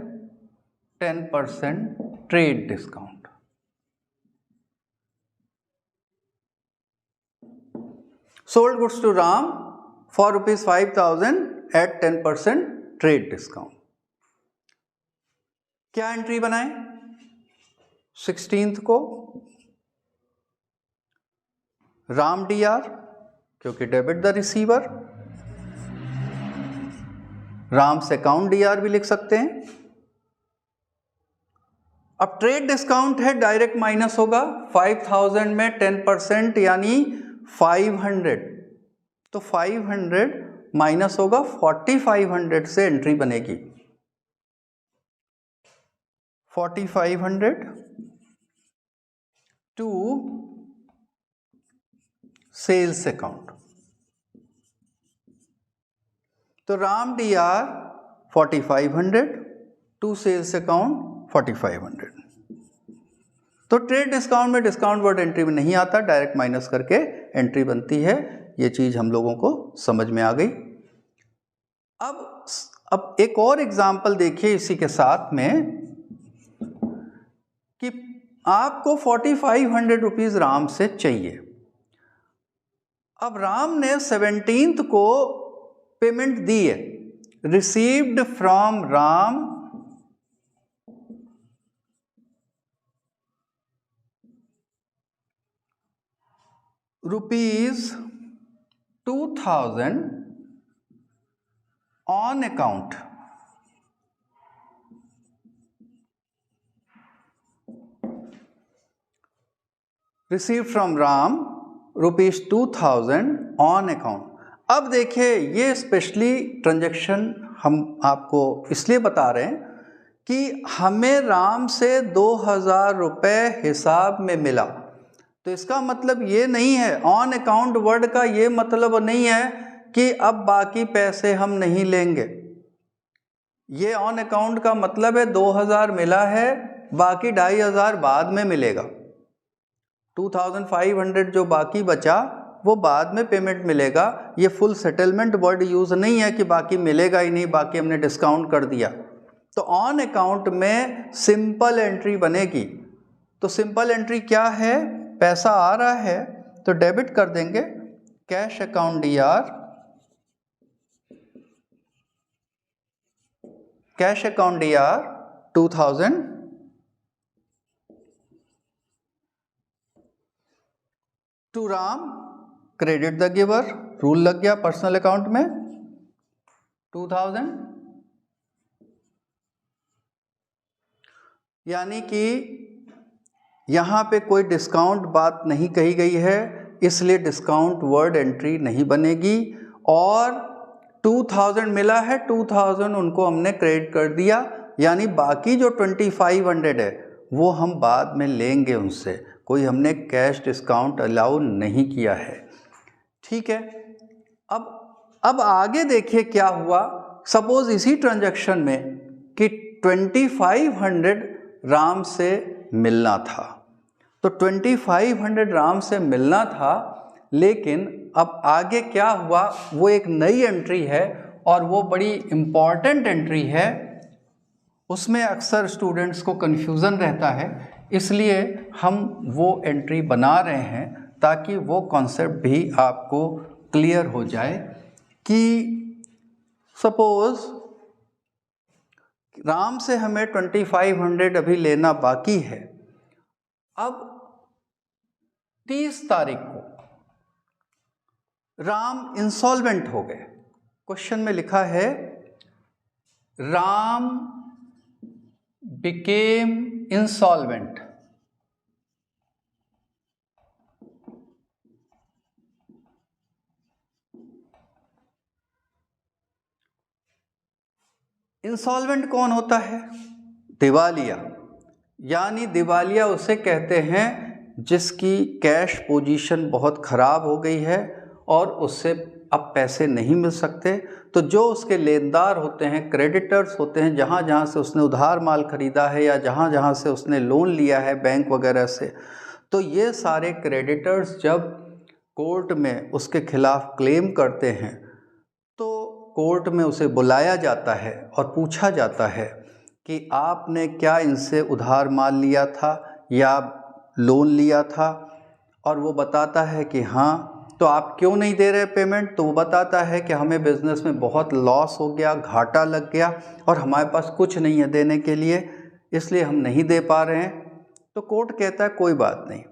10% trade discount. Sold goods to Ram for ₹5,000 at 10% trade discount. क्या एंट्री बनाए? 16th को राम DR, क्योंकि डेबिट द रिसीवर, राम से अकाउंट DR भी लिख सकते हैं। अब ट्रेड डिस्काउंट है, डायरेक्ट माइनस होगा, 5,000 में 10% यानी 500, तो 500 माइनस होगा 4,500 से एंट्री बनेगी। 4,500 टू सेल्स अकाउंट, तो Ram DR 4,500 to sales account 4,500। तो ट्रेड डिस्काउंट में डिस्काउंट वर्ड एंट्री में नहीं आता, डायरेक्ट माइनस करके एंट्री बनती है। ये चीज हम लोगों को समझ में आ गई। अब एक और एग्जांपल देखिए इसी के साथ में कि आपको 4,500 रुपीज राम से चाहिए। अब राम ने 17th को पेमेंट दी है, received from Ram ₹2,000 on account, received from Ram ₹2,000 on account। अब देखिए ये स्पेशली ट्रांजैक्शन हम आपको इसलिए बता रहे हैं कि हमें राम से 2,000 रुपये हिसाब में मिला, तो इसका मतलब ये नहीं है, ऑन अकाउंट वर्ड का ये मतलब नहीं है कि अब बाकी पैसे हम नहीं लेंगे। ये ऑन अकाउंट का मतलब है 2,000 मिला है, बाकी 2,500 बाद में मिलेगा। 2,500 जो बाकी बचा वो बाद में पेमेंट मिलेगा। ये फुल सेटलमेंट वर्ड यूज नहीं है कि बाकी मिलेगा ही नहीं, बाकी हमने डिस्काउंट कर दिया। तो ऑन अकाउंट में सिंपल एंट्री बनेगी। तो सिंपल एंट्री क्या है? पैसा आ रहा है तो डेबिट कर देंगे, cash account DR, cash account DR 2,000 to Ram, credit the giver, rule लग गया पर्सनल अकाउंट में 2,000, यानी कि यहां पे कोई डिस्काउंट बात नहीं कही गई है, इसलिए डिस्काउंट वर्ड एंट्री नहीं बनेगी। और 2,000 मिला है, 2,000 उनको हमने क्रेडिट कर दिया, यानी बाकी जो 2,500 है वो हम बाद में लेंगे उनसे, कोई हमने कैश डिस्काउंट अलाउ नहीं किया है। ठीक है, अब आगे देखिए क्या हुआ। सपोज इसी ट्रांजैक्शन में कि 2,500 राम से मिलना था, तो 2,500 राम से मिलना था, लेकिन अब आगे क्या हुआ, वो एक नई एंट्री है और वो बड़ी इम्पॉर्टेंट एंट्री है। उसमें अक्सर स्टूडेंट्स को कन्फ्यूज़न रहता है, इसलिए हम वो एंट्री बना रहे हैं ताकि वो कॉन्सेप्ट भी आपको क्लियर हो जाए कि सपोज राम से हमें 2,500 अभी लेना बाकी है। अब 30 तारीख को राम इंसॉल्वेंट हो गए। क्वेश्चन में लिखा है राम बिकेम इंसॉल्वेंट। इंसॉल्वेंट कौन होता है? दिवालिया। यानी दिवालिया उसे कहते हैं जिसकी कैश पोजीशन बहुत ख़राब हो गई है और उससे अब पैसे नहीं मिल सकते। तो जो उसके लेनदार होते हैं, क्रेडिटर्स होते हैं, जहाँ जहाँ से उसने उधार माल ख़रीदा है या जहाँ जहाँ से उसने लोन लिया है बैंक वगैरह से, तो ये सारे क्रेडिटर्स जब कोर्ट में उसके खिलाफ़ क्लेम करते हैं तो कोर्ट में उसे बुलाया जाता है और पूछा जाता है कि आपने क्या इनसे उधार माल लिया था या लोन लिया था, और वो बताता है कि हाँ। तो आप क्यों नहीं दे रहे पेमेंट? तो वो बताता है कि हमें बिज़नेस में बहुत लॉस हो गया, घाटा लग गया और हमारे पास कुछ नहीं है देने के लिए, इसलिए हम नहीं दे पा रहे हैं। तो कोर्ट कहता है कोई बात नहीं,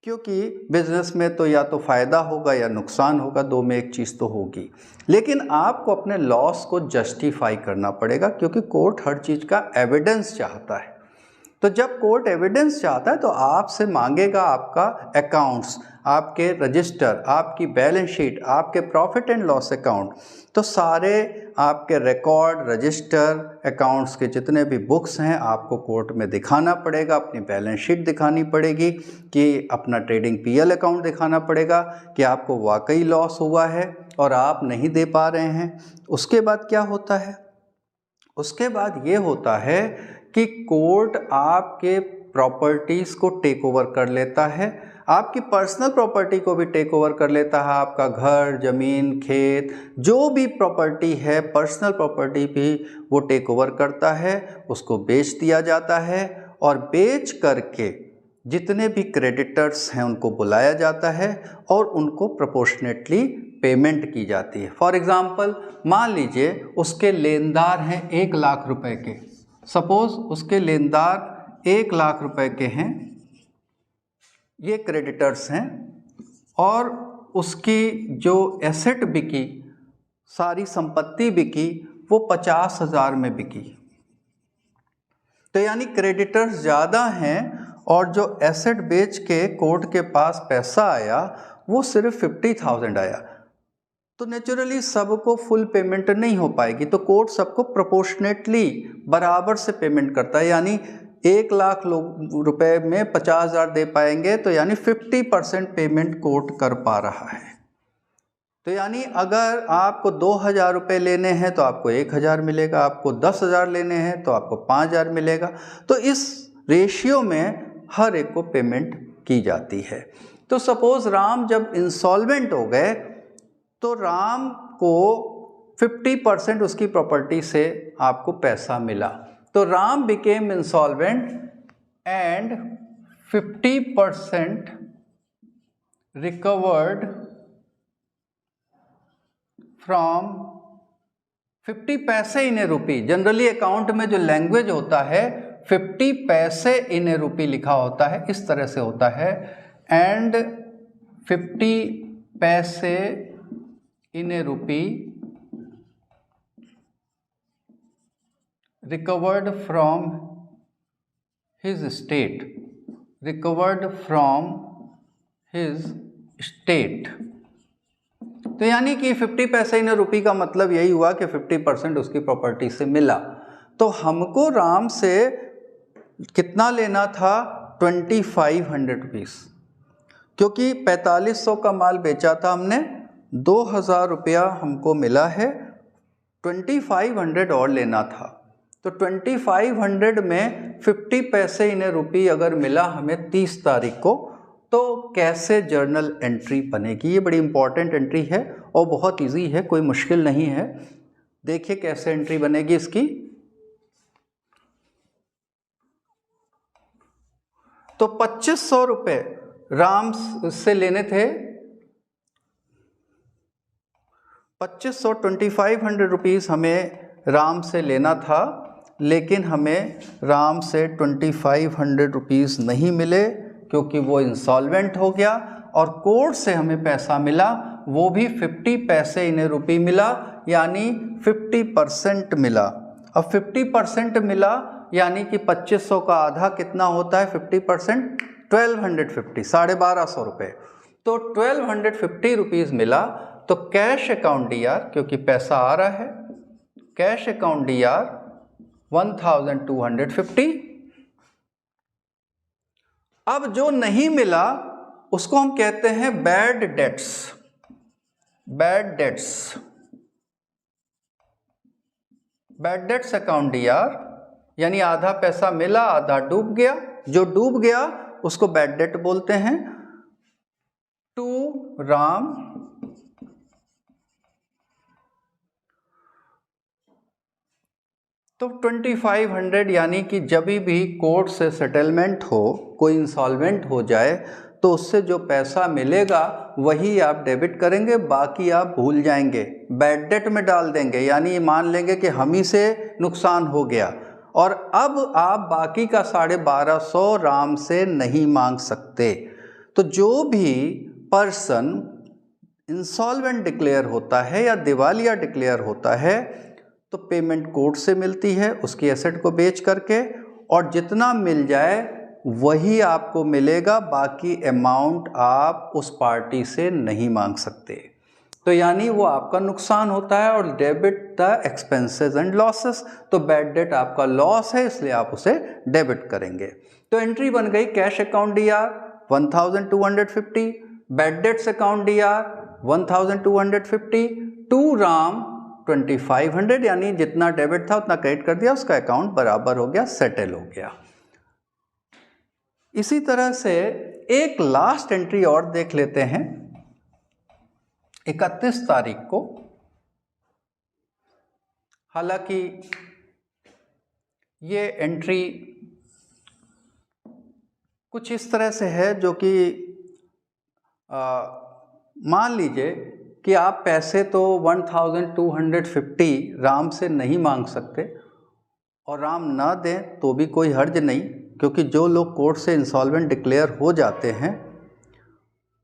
क्योंकि बिज़नेस में तो या तो फ़ायदा होगा या नुकसान होगा, दो में एक चीज़ तो होगी, लेकिन आपको अपने लॉस को जस्टिफाई करना पड़ेगा, क्योंकि कोर्ट हर चीज़ का एविडेंस चाहता है। तो जब कोर्ट एविडेंस चाहता है तो आपसे मांगेगा आपका अकाउंट्स, आपके रजिस्टर, आपकी बैलेंस शीट, आपके प्रॉफिट एंड लॉस अकाउंट। तो सारे आपके रिकॉर्ड, रजिस्टर, अकाउंट्स के जितने भी बुक्स हैं आपको कोर्ट में दिखाना पड़ेगा, अपनी बैलेंस शीट दिखानी पड़ेगी, कि अपना ट्रेडिंग पीएल अकाउंट दिखाना पड़ेगा कि आपको वाकई लॉस हुआ है और आप नहीं दे पा रहे हैं। उसके बाद क्या होता है? उसके बाद ये होता है कि कोर्ट आपके प्रॉपर्टीज़ को टेक ओवर कर लेता है, आपकी पर्सनल प्रॉपर्टी को भी टेक ओवर कर लेता है। आपका घर, ज़मीन, खेत, जो भी प्रॉपर्टी है, पर्सनल प्रॉपर्टी भी वो टेक ओवर करता है, उसको बेच दिया जाता है और बेच करके जितने भी क्रेडिटर्स हैं उनको बुलाया जाता है और उनको प्रोपोर्शनेटली पेमेंट की जाती है। फॉर एग्ज़ाम्पल, मान लीजिए उसके लेनदार हैं 1 लाख रुपए के, सपोज़ उसके लेनदार 1 लाख रुपए के हैं, ये क्रेडिटर्स हैं, और उसकी जो एसेट बिकी, सारी संपत्ति बिकी, वो 50,000 में बिकी। तो यानी क्रेडिटर्स ज़्यादा हैं और जो एसेट बेच के कोर्ट के पास पैसा आया वो सिर्फ 50,000 आया। तो नेचुरली सबको फुल पेमेंट नहीं हो पाएगी, तो कोर्ट सबको प्रोपोर्शनेटली बराबर से पेमेंट करता है। यानी 1 लाख रुपए में 50,000 दे पाएंगे, तो यानी 50% पेमेंट कोर्ट कर पा रहा है। तो यानी अगर आपको 2,000 रुपये लेने हैं तो आपको 1,000 मिलेगा, आपको 10,000 लेने हैं तो आपको 5,000 मिलेगा। तो इस रेशियो में हर एक को पेमेंट की जाती है। तो सपोज़ राम जब इंसॉल्वेंट हो गए तो राम को 50% उसकी प्रॉपर्टी से आपको पैसा मिला। तो Ram became insolvent and 50% recovered from 50 paise in a rupee. Generally account में जो लैंग्वेज होता है 50 पैसे इन ए रुपी लिखा होता है, इस तरह से होता है, and 50 paise in a rupee recovered from his estate, recovered from his estate. तो यानी कि 50 पैसे इन रुपी का मतलब यही हुआ कि 50% उसकी प्रॉपर्टी से मिला। तो हमको राम से कितना लेना था? 2500 रुपीज़, क्योंकि 4500 का माल बेचा था हमने, 2,000 रुपया हमको मिला है, 2500 और लेना था। तो 2500 में 50 पैसे इन रुपी अगर मिला हमें 30 तारीख को, तो कैसे जर्नल एंट्री बनेगी? ये बड़ी इंपॉर्टेंट एंट्री है और बहुत इजी है, कोई मुश्किल नहीं है। देखिए कैसे एंट्री बनेगी इसकी। तो 2500 रुपये राम से लेने थे, 2500 रुपीज़ हमें राम से लेना था, लेकिन हमें राम से 2500 रुपीज़ नहीं मिले क्योंकि वो इंसॉल्वेंट हो गया, और कोर्ट से हमें पैसा मिला, वो भी 50 पैसे इन रुपी मिला, यानी 50% मिला। अब 50% मिला यानी कि 2500 का आधा कितना होता है 50%? 1250, 1250 रुपये। तो 1250 रुपीज़ मिला। तो कैश अकाउंट DR, क्योंकि पैसा आ रहा है, कैश अकाउंट DR 1250, अब जो नहीं मिला उसको हम कहते हैं bad debts. Bad debts, bad debts account DR, यानी आधा पैसा मिला आधा डूब गया। जो डूब गया उसको बैड डेट बोलते हैं। टू राम तो 2500, यानी कि जब भी कोर्ट से सेटलमेंट हो, कोई इंसॉल्वेंट हो जाए तो उससे जो पैसा मिलेगा वही आप डेबिट करेंगे, बाकी आप भूल जाएंगे, बैड डेट में डाल देंगे, यानी मान लेंगे कि हम ही से नुकसान हो गया। और अब आप बाकी का 1250 राम से नहीं मांग सकते। तो जो भी पर्सन इंसॉल्वेंट डिक्लेयर होता है या दिवालिया डिक्लेयर होता है तो पेमेंट कोर्ट से मिलती है उसकी एसेट को बेच करके, और जितना मिल जाए वही आपको मिलेगा, बाकी अमाउंट आप उस पार्टी से नहीं मांग सकते। तो यानी वो आपका नुकसान होता है। और debit the expenses and losses, तो बैड डेट आपका लॉस है इसलिए आप उसे डेबिट करेंगे। तो एंट्री बन गई cash account DR 1250, bad debts account DR 1250, to Ram 2500, यानी जितना डेबिट था उतना क्रेडिट कर दिया, उसका अकाउंट बराबर हो गया, सेटल हो गया। इसी तरह से एक लास्ट एंट्री और देख लेते हैं 31 तारीख को। हालांकि ये एंट्री कुछ इस तरह से है जो कि मान लीजिए कि आप पैसे तो 1250 राम से नहीं मांग सकते, और राम ना दें तो भी कोई हर्ज नहीं, क्योंकि जो लोग कोर्ट से इंसॉल्वेंट डिक्लेयर हो जाते हैं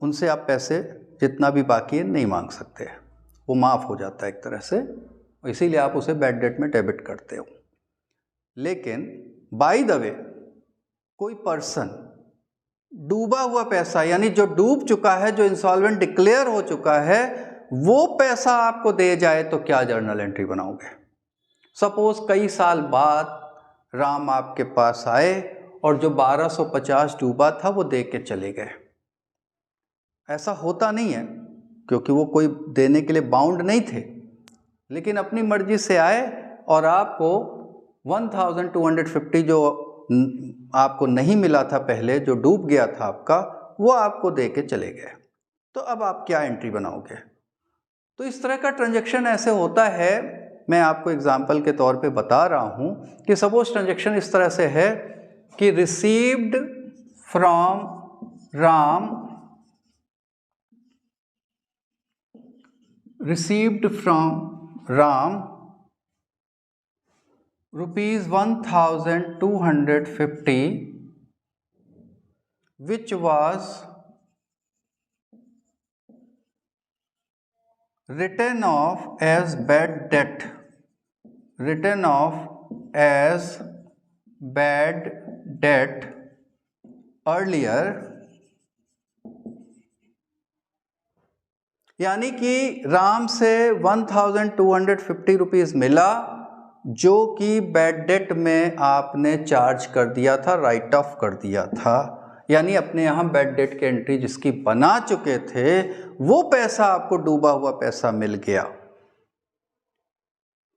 उनसे आप पैसे जितना भी बाकी है नहीं मांग सकते, वो माफ़ हो जाता है एक तरह से, इसीलिए आप उसे बैड डेट में डेबिट करते हो। लेकिन बाय द वे कोई पर्सन डूबा हुआ पैसा, यानी जो डूब चुका है, जो इंसॉल्वेंट डिक्लेयर हो चुका है, वो पैसा आपको दे जाए तो क्या जर्नल एंट्री बनाओगे? सपोज कई साल बाद राम आपके पास आए और जो 1250 डूबा था वो दे के चले गए। ऐसा होता नहीं है क्योंकि वो कोई देने के लिए बाउंड नहीं थे, लेकिन अपनी मर्जी से आए और आपको 1250 जो आपको नहीं मिला था पहले, जो डूब गया था आपका, वो आपको दे के चले गए। तो अब आप क्या एंट्री बनाओगे? तो इस तरह का ट्रांजैक्शन ऐसे होता है, मैं आपको एग्जांपल के तौर पे बता रहा हूँ कि सपोज ट्रांजैक्शन इस तरह से है कि received from Ram, received from Ram rupees 1250, which was written off as bad debt, written off as bad debt earlier, यानी कि राम से 1250 रुपीज़ मिला जो कि बैड डेट में आपने चार्ज कर दिया था, राइट ऑफ कर दिया था, यानी अपने यहाँ बैड डेट की एंट्री जिसकी बना चुके थे वो पैसा आपको डूबा हुआ पैसा मिल गया।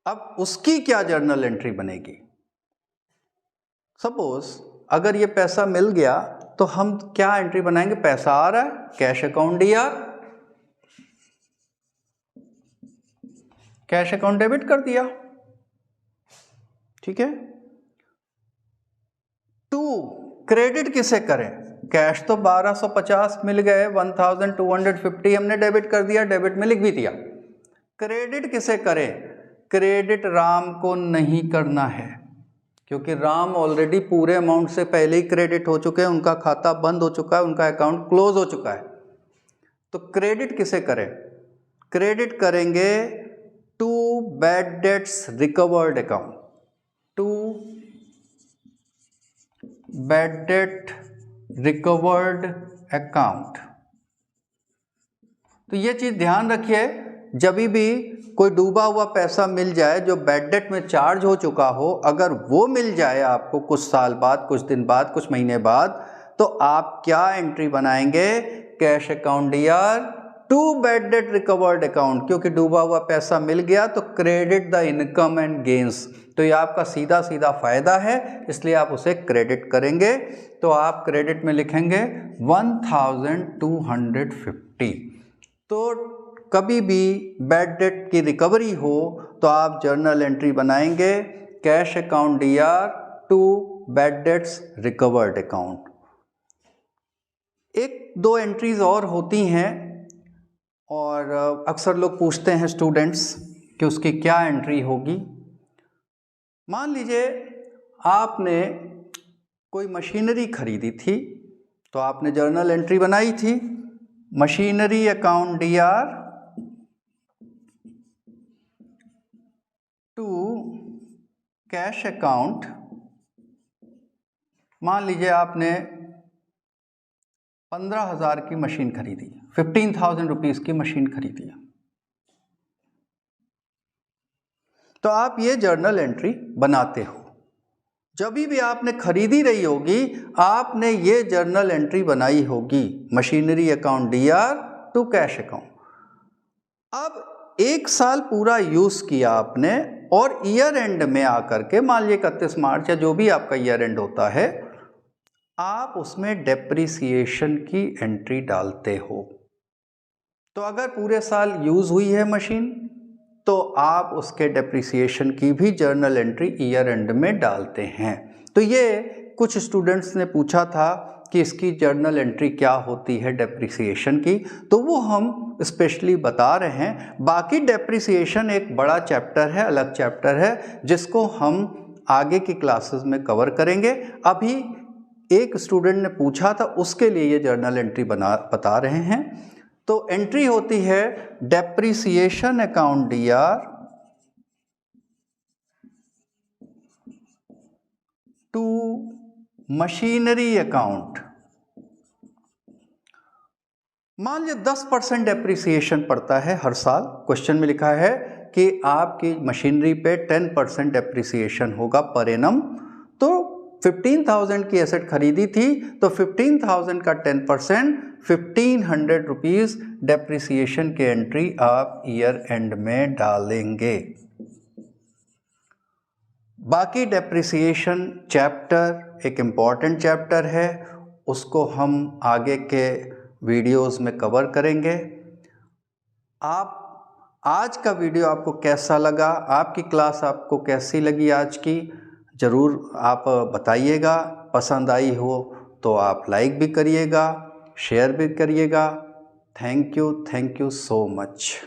अब उसकी क्या जर्नल एंट्री बनेगी? सपोज अगर ये पैसा मिल गया तो हम क्या एंट्री बनाएंगे? पैसा आ रहा है, cash account DR, cash account debit कर दिया, ठीक है। टू क्रेडिट किसे करें? कैश तो 1250 मिल गए, 1250 हमने डेबिट कर दिया, डेबिट में लिख भी दिया। क्रेडिट किसे करें? क्रेडिट राम को नहीं करना है, क्योंकि राम ऑलरेडी पूरे अमाउंट से पहले ही क्रेडिट हो चुके हैं, उनका खाता बंद हो चुका है, उनका अकाउंट क्लोज हो चुका है। तो क्रेडिट किसे करें? क्रेडिट करेंगे to bad debts recovered account, to bad debt recovered account. तो ये चीज ध्यान रखिए, जब भी कोई डूबा हुआ पैसा मिल जाए जो बैड डेट में चार्ज हो चुका हो, अगर वो मिल जाए आपको कुछ साल बाद, कुछ दिन बाद, कुछ महीने बाद, तो आप क्या एंट्री बनाएंगे? Cash account DR to bad debt recovered account, क्योंकि डूबा हुआ पैसा मिल गया तो credit the income and gains, तो ये आपका सीधा सीधा फायदा है, इसलिए आप उसे क्रेडिट करेंगे। तो आप क्रेडिट में लिखेंगे 1250। तो कभी भी बैड डेट की रिकवरी हो तो आप जर्नल एंट्री बनाएंगे cash account DR to bad debts recovered account. एक दो एंट्रीज और होती हैं और अक्सर लोग पूछते हैं स्टूडेंट्स कि उसकी क्या एंट्री होगी। मान लीजिए आपने कोई मशीनरी खरीदी थी तो आपने जर्नल एंट्री बनाई थी machinery account DR to cash account. मान लीजिए आपने 15,000 की मशीन खरीदी, 15,000 रुपीज़ की मशीन खरीदी, तो आप ये जर्नल एंट्री बनाते हो। जब भी आपने खरीदी रही होगी आपने ये जर्नल एंट्री बनाई होगी machinery account DR to cash account. अब एक साल पूरा यूज़ किया आपने और ईयर एंड में आकर के मान लीजिए 31 मार्च या जो भी आपका ईयर एंड होता है, आप उसमें डेप्रिसिएशन की एंट्री डालते हो। तो अगर पूरे साल यूज़ हुई है मशीन तो आप उसके डेप्रिसिएशन की भी जर्नल एंट्री ईयर एंड में डालते हैं। तो ये कुछ स्टूडेंट्स ने पूछा था कि इसकी जर्नल एंट्री क्या होती है डेप्रिसिएशन की, तो वो हम स्पेशली बता रहे हैं। बाकी डेप्रिसिएशन एक बड़ा चैप्टर है, अलग चैप्टर है, जिसको हम आगे की क्लासेस में कवर करेंगे। अभी एक स्टूडेंट ने पूछा था, उसके लिए ये जर्नल एंट्री बता रहे हैं। तो एंट्री होती है depreciation account DR to machinery account. मान लीजिए 10% डेप्रिसिएशन पड़ता है हर साल। क्वेश्चन में लिखा है कि आपकी मशीनरी पे 10% डेप्रिसिएशन होगा पर एनम। तो 15,000 की एसेट खरीदी थी तो 15,000 का 10% 1,500 रुपीज़ डेप्रिसिएशन की एंट्री आप ईयर एंड में डालेंगे। बाकी डेप्रिसिएशन चैप्टर एक इम्पॉर्टेंट चैप्टर है, उसको हम आगे के वीडियोस में कवर करेंगे। आप आज का वीडियो आपको कैसा लगा, आपकी क्लास आपको कैसी लगी आज की, ज़रूर आप बताइएगा। पसंद आई हो तो आप लाइक भी करिएगा, शेयर भी करिएगा। Thank you so much.